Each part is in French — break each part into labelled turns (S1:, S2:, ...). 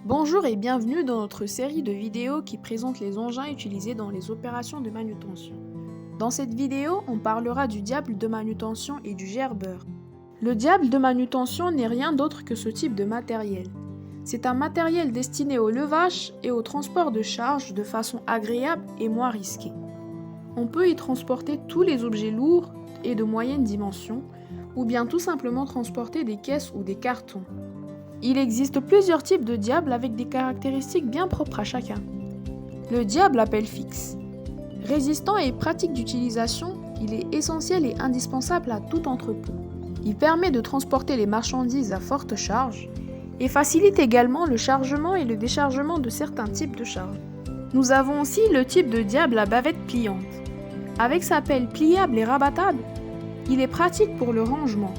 S1: Bonjour et bienvenue dans notre série de vidéos qui présente les engins utilisés dans les opérations de manutention. Dans cette vidéo, on parlera du diable de manutention et du gerbeur. Le diable de manutention n'est rien d'autre que ce type de matériel. C'est un matériel destiné au levage et au transport de charges de façon agréable et moins risquée. On peut y transporter tous les objets lourds et de moyenne dimension, ou bien tout simplement transporter des caisses ou des cartons. Il existe plusieurs types de diables avec des caractéristiques bien propres à chacun. Le diable à pelle fixe. Résistant et pratique d'utilisation, il est essentiel et indispensable à tout entrepôt. Il permet de transporter les marchandises à forte charge et facilite également le chargement et le déchargement de certains types de charges. Nous avons aussi le type de diable à bavette pliante. Avec sa pelle pliable et rabattable, il est pratique pour le rangement.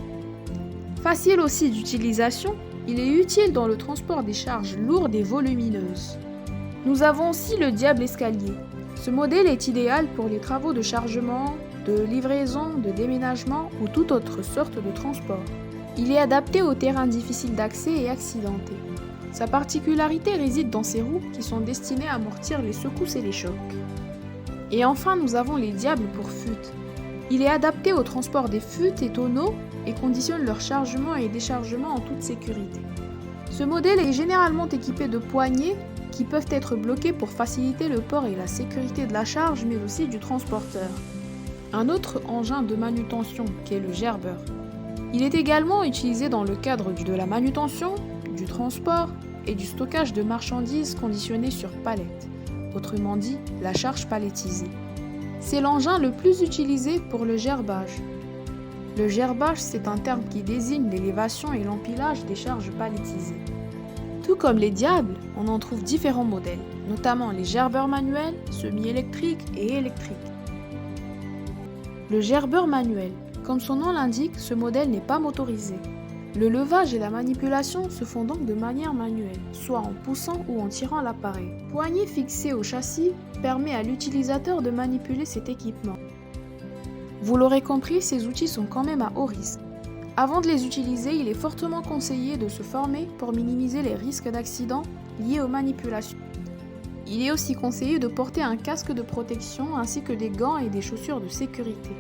S1: Facile aussi d'utilisation, il est utile dans le transport des charges lourdes et volumineuses. Nous avons aussi le diable escalier. Ce modèle est idéal pour les travaux de chargement, de livraison, de déménagement ou toute autre sorte de transport. Il est adapté aux terrains difficiles d'accès et accidentés. Sa particularité réside dans ses roues qui sont destinées à amortir les secousses et les chocs. Et enfin, nous avons les diables pour fûts. Il est adapté au transport des fûts et tonneaux et conditionne leur chargement et déchargement en toute sécurité. Ce modèle est généralement équipé de poignées qui peuvent être bloquées pour faciliter le port et la sécurité de la charge, mais aussi du transporteur. Un autre engin de manutention qu'est le gerbeur. Il est également utilisé dans le cadre de la manutention, du transport et du stockage de marchandises conditionnées sur palette, autrement dit la charge palettisée. C'est l'engin le plus utilisé pour le gerbage. Le gerbage, c'est un terme qui désigne l'élévation et l'empilage des charges palettisées. Tout comme les diables, on en trouve différents modèles, notamment les gerbeurs manuels, semi-électriques et électriques. Le gerbeur manuel, comme son nom l'indique, ce modèle n'est pas motorisé. Le levage et la manipulation se font donc de manière manuelle, soit en poussant ou en tirant l'appareil. Poignée fixée au châssis permet à l'utilisateur de manipuler cet équipement. Vous l'aurez compris, ces outils sont quand même à haut risque. Avant de les utiliser, il est fortement conseillé de se former pour minimiser les risques d'accident liés aux manipulations. Il est aussi conseillé de porter un casque de protection ainsi que des gants et des chaussures de sécurité.